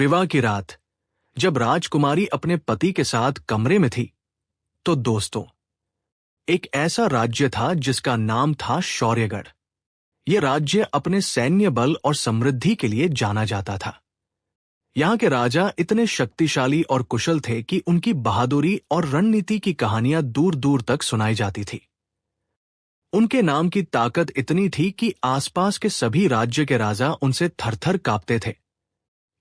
विवाह की रात जब राजकुमारी अपने पति के साथ कमरे में थी, तो दोस्तों, एक ऐसा राज्य था जिसका नाम था शौर्यगढ़। यह राज्य अपने सैन्य बल और समृद्धि के लिए जाना जाता था। यहाँ के राजा इतने शक्तिशाली और कुशल थे कि उनकी बहादुरी और रणनीति की कहानियां दूर दूर तक सुनाई जाती थी। उनके नाम की ताकत इतनी थी कि आसपास के सभी राज्य के राजा उनसे थरथर कांपते थे।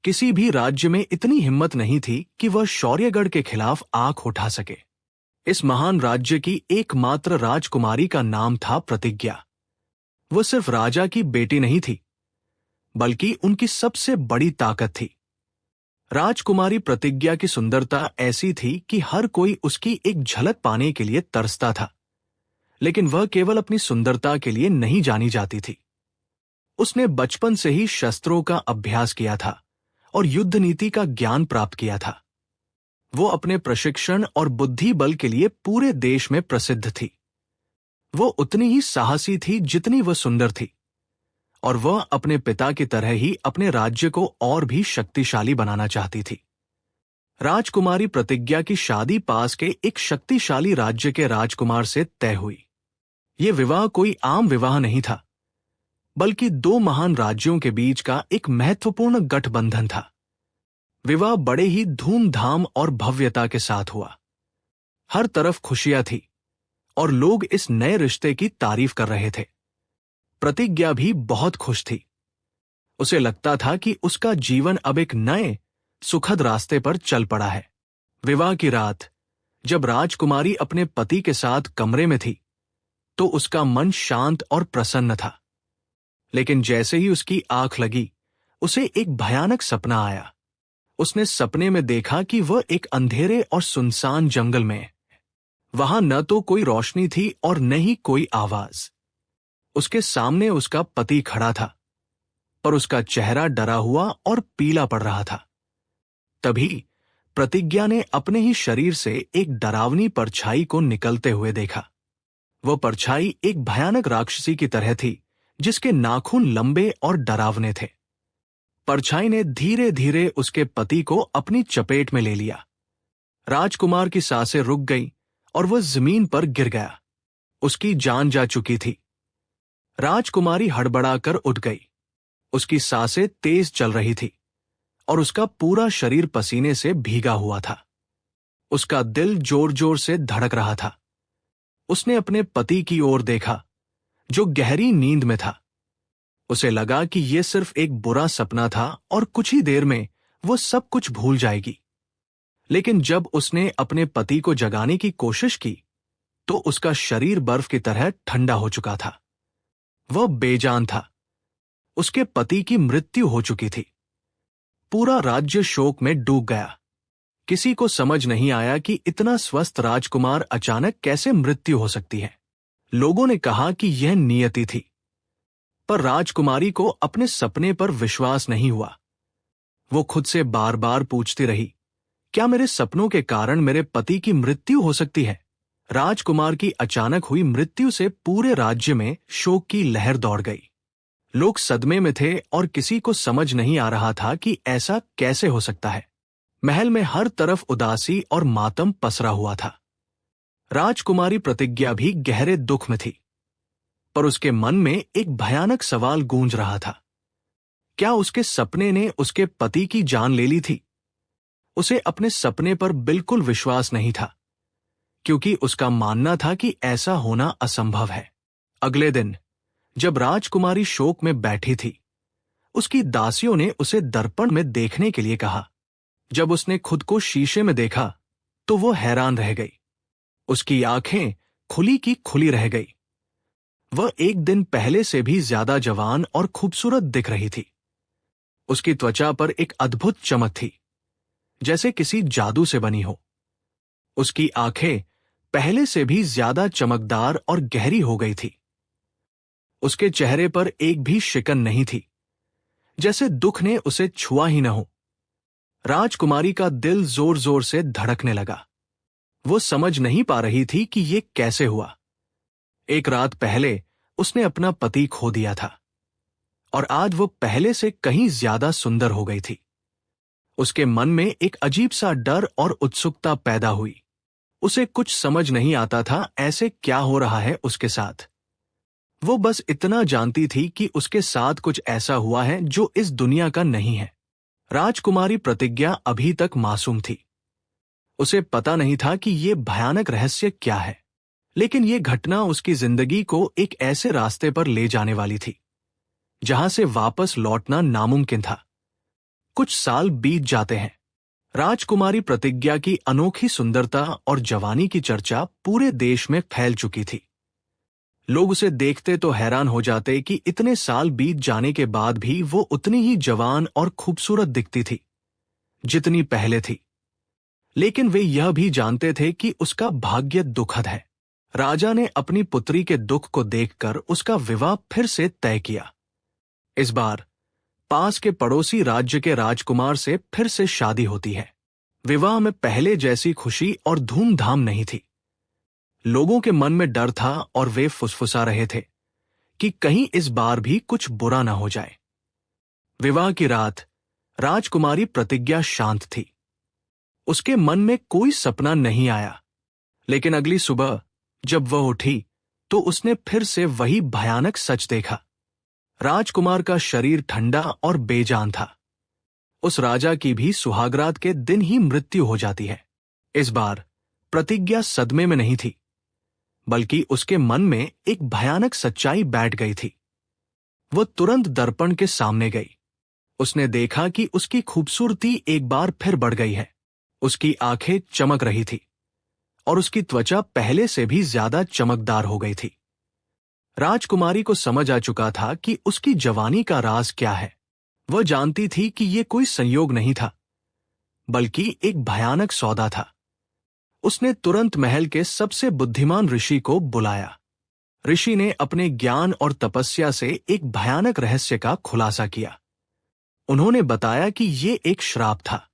किसी भी राज्य में इतनी हिम्मत नहीं थी कि वह शौर्यगढ़ के खिलाफ आंख उठा सके। इस महान राज्य की एकमात्र राजकुमारी का नाम था प्रतिज्ञा। वह सिर्फ राजा की बेटी नहीं थी, बल्कि उनकी सबसे बड़ी ताकत थी। राजकुमारी प्रतिज्ञा की सुंदरता ऐसी थी कि हर कोई उसकी एक झलक पाने के लिए तरसता था, लेकिन वह केवल अपनी सुंदरता के लिए नहीं जानी जाती थी। उसने बचपन से ही शस्त्रों का अभ्यास किया था और युद्ध नीति का ज्ञान प्राप्त किया था। वो अपने प्रशिक्षण और बुद्धि बल के लिए पूरे देश में प्रसिद्ध थी। वो उतनी ही साहसी थी जितनी वह सुंदर थी, और वह अपने पिता की तरह ही अपने राज्य को और भी शक्तिशाली बनाना चाहती थी। राजकुमारी प्रतिज्ञा की शादी पास के एक शक्तिशाली राज्य के राजकुमार से तय हुई। यह विवाह कोई आम विवाह नहीं था, बल्कि दो महान राज्यों के बीच का एक महत्वपूर्ण गठबंधन था। विवाह बड़े ही धूमधाम और भव्यता के साथ हुआ। हर तरफ खुशियां थी और लोग इस नए रिश्ते की तारीफ कर रहे थे। प्रतिज्ञा भी बहुत खुश थी। उसे लगता था कि उसका जीवन अब एक नए सुखद रास्ते पर चल पड़ा है। विवाह की रात जब राजकुमारी अपने पति के साथ कमरे में थी, तो उसका मन शांत और प्रसन्न था। लेकिन जैसे ही उसकी आंख लगी, उसे एक भयानक सपना आया। उसने सपने में देखा कि वह एक अंधेरे और सुनसान जंगल में है। वहां न तो कोई रोशनी थी और न ही कोई आवाज। उसके सामने उसका पति खड़ा था, पर उसका चेहरा डरा हुआ और पीला पड़ रहा था। तभी प्रतिज्ञा ने अपने ही शरीर से एक डरावनी परछाई को निकलते हुए देखा। वह परछाई एक भयानक राक्षसी की तरह थी, जिसके नाखून लंबे और डरावने थे। परछाई ने धीरे धीरे उसके पति को अपनी चपेट में ले लिया। राजकुमार की सांसें रुक गईं और वह जमीन पर गिर गया। उसकी जान जा चुकी थी। राजकुमारी हड़बड़ाकर उठ गई। उसकी सांसें तेज चल रही थी और उसका पूरा शरीर पसीने से भीगा हुआ था। उसका दिल जोर जोर से धड़क रहा था। उसने अपने पति की ओर देखा, जो गहरी नींद में था। उसे लगा कि यह सिर्फ एक बुरा सपना था और कुछ ही देर में वो सब कुछ भूल जाएगी। लेकिन जब उसने अपने पति को जगाने की कोशिश की, तो उसका शरीर बर्फ की तरह ठंडा हो चुका था। वह बेजान था। उसके पति की मृत्यु हो चुकी थी। पूरा राज्य शोक में डूब गया। किसी को समझ नहीं आया कि इतना स्वस्थ राजकुमार अचानक कैसे मृत्यु हो सकती है। लोगों ने कहा कि यह नियति थी, पर राजकुमारी को अपने सपने पर विश्वास नहीं हुआ। वो खुद से बार बार पूछती रही, क्या मेरे सपनों के कारण मेरे पति की मृत्यु हो सकती है? राजकुमार की अचानक हुई मृत्यु से पूरे राज्य में शोक की लहर दौड़ गई। लोग सदमे में थे और किसी को समझ नहीं आ रहा था कि ऐसा कैसे हो सकता है। महल में हर तरफ उदासी और मातम पसरा हुआ था। राजकुमारी प्रतिज्ञा भी गहरे दुख में थी, पर उसके मन में एक भयानक सवाल गूंज रहा था। क्या उसके सपने ने उसके पति की जान ले ली थी? उसे अपने सपने पर बिल्कुल विश्वास नहीं था, क्योंकि उसका मानना था कि ऐसा होना असंभव है। अगले दिन जब राजकुमारी शोक में बैठी थी, उसकी दासियों ने उसे दर्पण में देखने के लिए कहा। जब उसने खुद को शीशे में देखा, तो वो हैरान रह गई। उसकी आंखें खुली की खुली रह गई। वह एक दिन पहले से भी ज्यादा जवान और खूबसूरत दिख रही थी। उसकी त्वचा पर एक अद्भुत चमक थी, जैसे किसी जादू से बनी हो। उसकी आंखें पहले से भी ज्यादा चमकदार और गहरी हो गई थी। उसके चेहरे पर एक भी शिकन नहीं थी, जैसे दुख ने उसे छुआ ही न हो। राजकुमारी का दिल जोर जोर से धड़कने लगा। वो समझ नहीं पा रही थी कि ये कैसे हुआ। एक रात पहले उसने अपना पति खो दिया था, और आज वो पहले से कहीं ज्यादा सुंदर हो गई थी। उसके मन में एक अजीब सा डर और उत्सुकता पैदा हुई। उसे कुछ समझ नहीं आता था ऐसे क्या हो रहा है उसके साथ। वो बस इतना जानती थी कि उसके साथ कुछ ऐसा हुआ है जो इस दुनिया का नहीं है। राजकुमारी प्रतिज्ञा अभी तक मासूम थी। उसे पता नहीं था कि ये भयानक रहस्य क्या है, लेकिन ये घटना उसकी जिंदगी को एक ऐसे रास्ते पर ले जाने वाली थी जहां से वापस लौटना नामुमकिन था। कुछ साल बीत जाते हैं। राजकुमारी प्रतिज्ञा की अनोखी सुंदरता और जवानी की चर्चा पूरे देश में फैल चुकी थी। लोग उसे देखते तो हैरान हो जाते कि इतने साल बीत जाने के बाद भी वो उतनी ही जवान और खूबसूरत दिखती थी जितनी पहले थी। लेकिन वे यह भी जानते थे कि उसका भाग्य दुखद है। राजा ने अपनी पुत्री के दुख को देखकर उसका विवाह फिर से तय किया। इस बार पास के पड़ोसी राज्य के राजकुमार से फिर से शादी होती है। विवाह में पहले जैसी खुशी और धूमधाम नहीं थी। लोगों के मन में डर था और वे फुसफुसा रहे थे कि कहीं इस बार भी कुछ बुरा न हो जाए। विवाह की रात राजकुमारी प्रतिज्ञा शांत थी। उसके मन में कोई सपना नहीं आया, लेकिन अगली सुबह जब वह उठी तो उसने फिर से वही भयानक सच देखा। राजकुमार का शरीर ठंडा और बेजान था। उस राजा की भी सुहागरात के दिन ही मृत्यु हो जाती है। इस बार प्रतिज्ञा सदमे में नहीं थी, बल्कि उसके मन में एक भयानक सच्चाई बैठ गई थी। वह तुरंत दर्पण के सामने गई। उसने देखा कि उसकी खूबसूरती एक बार फिर बढ़ गई है। उसकी आंखें चमक रही थी और उसकी त्वचा पहले से भी ज्यादा चमकदार हो गई थी। राजकुमारी को समझ आ चुका था कि उसकी जवानी का राज क्या है। वह जानती थी कि यह कोई संयोग नहीं था, बल्कि एक भयानक सौदा था। उसने तुरंत महल के सबसे बुद्धिमान ऋषि को बुलाया। ऋषि ने अपने ज्ञान और तपस्या से एक भयानक रहस्य का खुलासा किया। उन्होंने बताया कि यह एक श्राप था।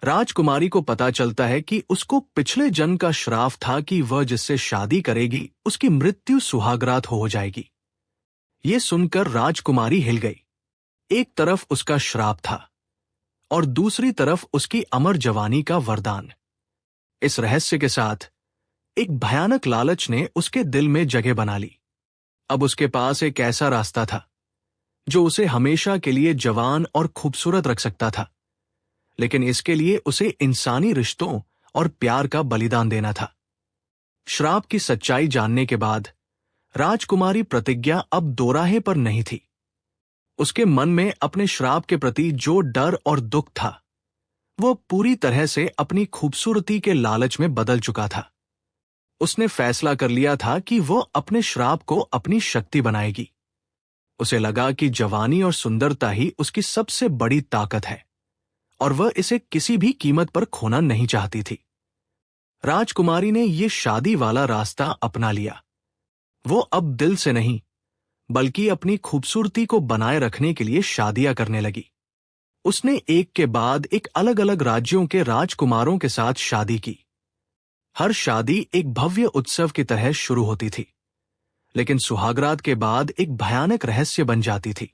राजकुमारी को पता चलता है कि उसको पिछले जन्म का श्राप था कि वह जिससे शादी करेगी उसकी मृत्यु सुहागरात हो जाएगी। ये सुनकर राजकुमारी हिल गई। एक तरफ उसका श्राप था और दूसरी तरफ उसकी अमर जवानी का वरदान। इस रहस्य के साथ एक भयानक लालच ने उसके दिल में जगह बना ली। अब उसके पास एक ऐसा रास्ता था जो उसे हमेशा के लिए जवान और खूबसूरत रख सकता था, लेकिन इसके लिए उसे इंसानी रिश्तों और प्यार का बलिदान देना था। श्राप की सच्चाई जानने के बाद राजकुमारी प्रतिज्ञा अब दोराहे पर नहीं थी। उसके मन में अपने श्राप के प्रति जो डर और दुख था, वह पूरी तरह से अपनी खूबसूरती के लालच में बदल चुका था। उसने फैसला कर लिया था कि वह अपने श्राप को अपनी शक्ति बनाएगी। उसे लगा कि जवानी और सुंदरता ही उसकी सबसे बड़ी ताकत है और वह इसे किसी भी कीमत पर खोना नहीं चाहती थी। राजकुमारी ने यह शादी वाला रास्ता अपना लिया। वो अब दिल से नहीं, बल्कि अपनी खूबसूरती को बनाए रखने के लिए शादियां करने लगी। उसने एक के बाद एक अलग अलग राज्यों के राजकुमारों के साथ शादी की। हर शादी एक भव्य उत्सव की तरह शुरू होती थी, लेकिन सुहागरात के बाद एक भयानक रहस्य बन जाती थी।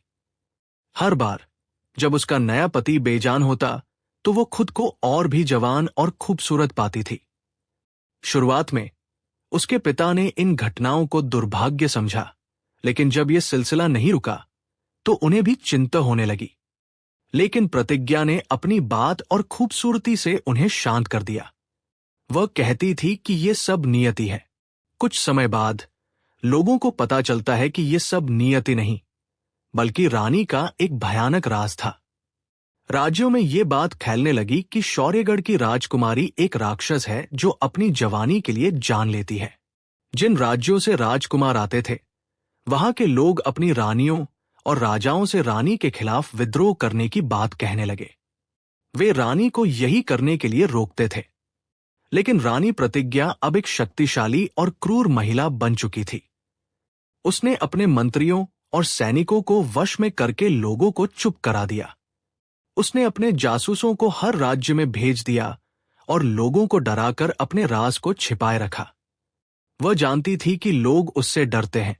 हर बार जब उसका नया पति बेजान होता तो वो खुद को और भी जवान और खूबसूरत पाती थी। शुरुआत में उसके पिता ने इन घटनाओं को दुर्भाग्य समझा, लेकिन जब यह सिलसिला नहीं रुका तो उन्हें भी चिंता होने लगी। लेकिन प्रतिज्ञा ने अपनी बात और खूबसूरती से उन्हें शांत कर दिया। वह कहती थी कि यह सब नियति है। कुछ समय बाद लोगों को पता चलता है कि यह सब नियति नहीं, बल्कि रानी का एक भयानक राज था। राज्यों में यह बात फैलने लगी कि शौर्यगढ़ की राजकुमारी एक राक्षस है जो अपनी जवानी के लिए जान लेती है। जिन राज्यों से राजकुमार आते थे, वहां के लोग अपनी रानियों और राजाओं से रानी के खिलाफ विद्रोह करने की बात कहने लगे। वे रानी को यही करने के लिए रोकते थे, लेकिन रानी प्रतिज्ञा अब एक शक्तिशाली और क्रूर महिला बन चुकी थी। उसने अपने मंत्रियों और सैनिकों को वश में करके लोगों को चुप करा दिया। उसने अपने जासूसों को हर राज्य में भेज दिया और लोगों को डराकर अपने राज को छिपाए रखा। वह जानती थी कि लोग उससे डरते हैं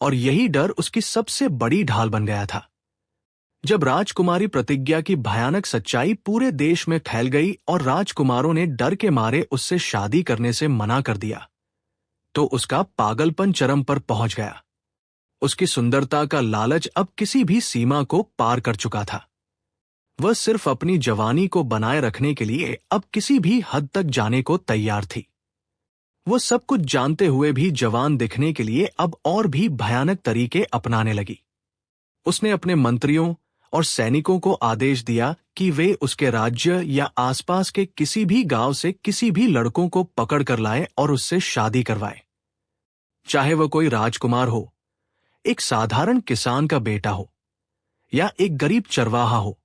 और यही डर उसकी सबसे बड़ी ढाल बन गया था। जब राजकुमारी प्रतिज्ञा की भयानक सच्चाई पूरे देश में फैल गई और राजकुमारों ने डर के मारे उससे शादी करने से मना कर दिया, तो उसका पागलपन चरम पर पहुंच गया। उसकी सुंदरता का लालच अब किसी भी सीमा को पार कर चुका था। वह सिर्फ अपनी जवानी को बनाए रखने के लिए अब किसी भी हद तक जाने को तैयार थी। वो सब कुछ जानते हुए भी जवान दिखने के लिए अब और भी भयानक तरीके अपनाने लगी। उसने अपने मंत्रियों और सैनिकों को आदेश दिया कि वे उसके राज्य या आसपास के किसी भी गांव से किसी भी लड़कों को पकड़ कर लाए और उससे शादी करवाए। चाहे वह कोई राजकुमार हो, एक साधारण किसान का बेटा हो या एक गरीब चरवाहा हो,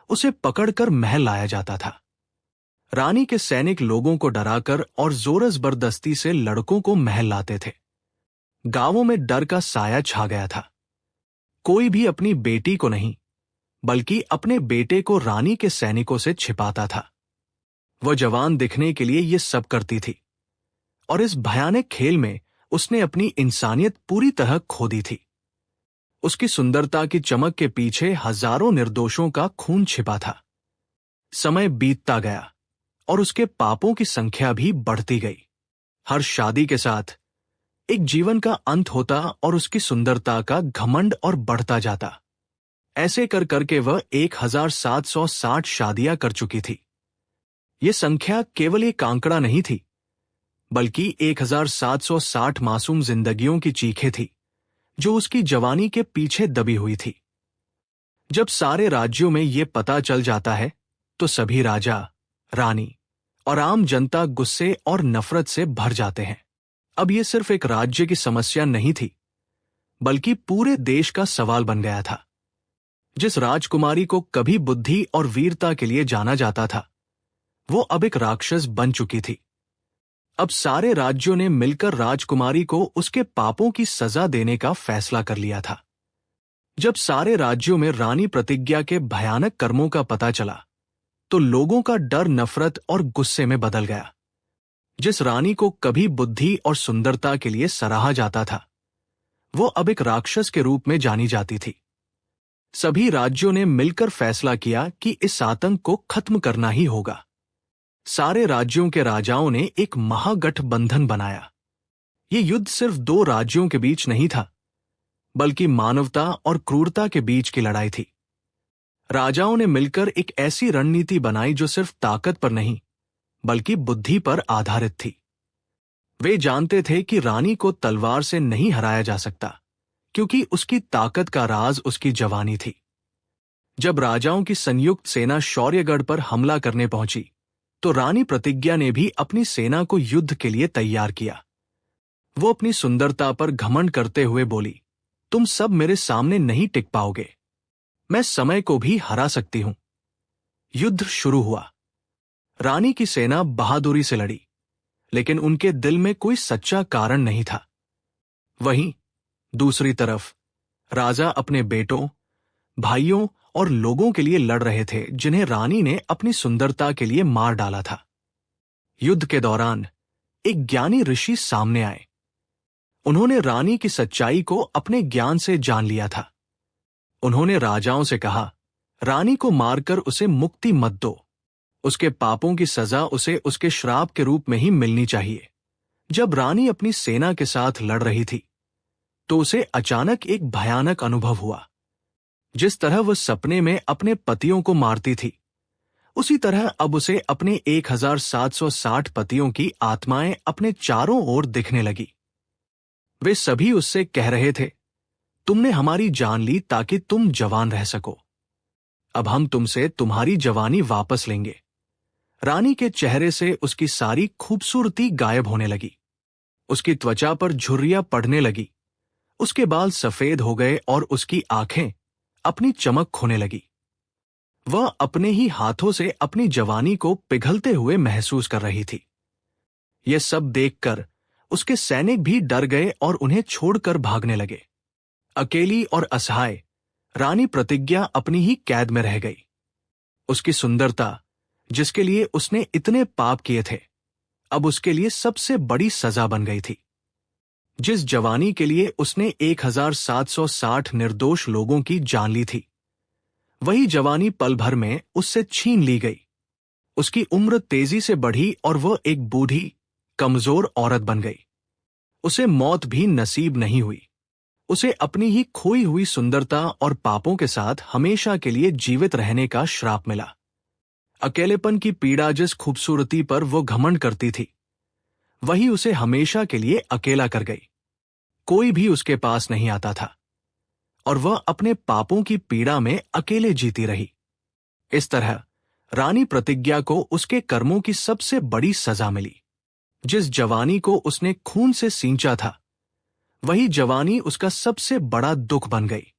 उसे पकड़कर महल लाया जाता था। रानी के सैनिक लोगों को डराकर और जोर जबरदस्ती से लड़कों को महल लाते थे। गांवों में डर का साया छा गया था। कोई भी अपनी बेटी को नहीं, बल्कि अपने बेटे को रानी के सैनिकों से छिपाता था। वह जवान दिखने के लिए ये सब करती थी, और इस भयानक खेल में उसने अपनी इंसानियत पूरी तरह खो दी थी। उसकी सुंदरता की चमक के पीछे हजारों निर्दोषों का खून छिपा था। समय बीतता गया और उसके पापों की संख्या भी बढ़ती गई। हर शादी के साथ एक जीवन का अंत होता और उसकी सुंदरता का घमंड और बढ़ता जाता। ऐसे कर करके वह 1760 शादियां कर चुकी थी। यह संख्या केवल एक आंकड़ा नहीं थी, बल्कि 1760 मासूम जिंदगियों की चीखें थी जो उसकी जवानी के पीछे दबी हुई थी। जब सारे राज्यों में यह पता चल जाता है तो सभी राजा, रानी और आम जनता गुस्से और नफरत से भर जाते हैं। अब यह सिर्फ एक राज्य की समस्या नहीं थी, बल्कि पूरे देश का सवाल बन गया था। जिस राजकुमारी को कभी बुद्धि और वीरता के लिए जाना जाता था, वो अब एक राक्षस बन चुकी थी। अब सारे राज्यों ने मिलकर राजकुमारी को उसके पापों की सजा देने का फैसला कर लिया था। जब सारे राज्यों में रानी प्रतिज्ञा के भयानक कर्मों का पता चला, तो लोगों का डर नफरत और गुस्से में बदल गया। जिस रानी को कभी बुद्धि और सुंदरता के लिए सराहा जाता था, वो अब एक राक्षस के रूप में जानी जाती थी। सभी राज्यों ने मिलकर फैसला किया कि इस आतंक को खत्म करना ही होगा। सारे राज्यों के राजाओं ने एक महागठबंधन बनाया। ये युद्ध सिर्फ दो राज्यों के बीच नहीं था, बल्कि मानवता और क्रूरता के बीच की लड़ाई थी। राजाओं ने मिलकर एक ऐसी रणनीति बनाई जो सिर्फ ताकत पर नहीं, बल्कि बुद्धि पर आधारित थी। वे जानते थे कि रानी को तलवार से नहीं हराया जा सकता, क्योंकि उसकी ताकत का राज उसकी जवानी थी। जब राजाओं की संयुक्त सेना शौर्यगढ़ पर हमला करने पहुंची, तो रानी प्रतिज्ञा ने भी अपनी सेना को युद्ध के लिए तैयार किया। वो अपनी सुंदरता पर घमंड करते हुए बोली, तुम सब मेरे सामने नहीं टिक पाओगे, मैं समय को भी हरा सकती हूं। युद्ध शुरू हुआ। रानी की सेना बहादुरी से लड़ी, लेकिन उनके दिल में कोई सच्चा कारण नहीं था। वहीं दूसरी तरफ राजा अपने बेटों, भाइयों और लोगों के लिए लड़ रहे थे जिन्हें रानी ने अपनी सुंदरता के लिए मार डाला था। युद्ध के दौरान एक ज्ञानी ऋषि सामने आए। उन्होंने रानी की सच्चाई को अपने ज्ञान से जान लिया था। उन्होंने राजाओं से कहा, रानी को मारकर उसे मुक्ति मत दो। उसके पापों की सजा उसे उसके श्राप के रूप में ही मिलनी चाहिए। जब रानी अपनी सेना के साथ लड़ रही थी, तो उसे अचानक एक भयानक अनुभव हुआ। जिस तरह वह सपने में अपने पतियों को मारती थी, उसी तरह अब उसे अपने 1760 पतियों की आत्माएं अपने चारों ओर दिखने लगी। वे सभी उससे कह रहे थे, तुमने हमारी जान ली ताकि तुम जवान रह सको। अब हम तुमसे तुम्हारी जवानी वापस लेंगे। रानी के चेहरे से उसकी सारी खूबसूरती गायब होने लगी। उसकी त्वचा पर झुर्रियां पड़ने लगी। उसके बाल सफेद हो गए और उसकी आंखें अपनी चमक खोने लगी। वह अपने ही हाथों से अपनी जवानी को पिघलते हुए महसूस कर रही थी। यह सब देखकर उसके सैनिक भी डर गए और उन्हें छोड़कर भागने लगे। अकेली और असहाय रानी प्रतिज्ञा अपनी ही कैद में रह गई। उसकी सुंदरता, जिसके लिए उसने इतने पाप किए थे, अब उसके लिए सबसे बड़ी सजा बन गई थी। जिस जवानी के लिए उसने 1760 निर्दोष लोगों की जान ली थी, वही जवानी पल भर में उससे छीन ली गई। उसकी उम्र तेजी से बढ़ी और वह एक बूढ़ी, कमजोर औरत बन गई। उसे मौत भी नसीब नहीं हुई। उसे अपनी ही खोई हुई सुंदरता और पापों के साथ हमेशा के लिए जीवित रहने का श्राप मिला। अकेलेपन की पीड़ा जिस खूबसूरती पर वो घमंड करती थी, वही उसे हमेशा के लिए अकेला कर गई। कोई भी उसके पास नहीं आता था और वह अपने पापों की पीड़ा में अकेले जीती रही। इस तरह रानी प्रतिज्ञा को उसके कर्मों की सबसे बड़ी सजा मिली। जिस जवानी को उसने खून से सींचा था, वही जवानी उसका सबसे बड़ा दुख बन गई।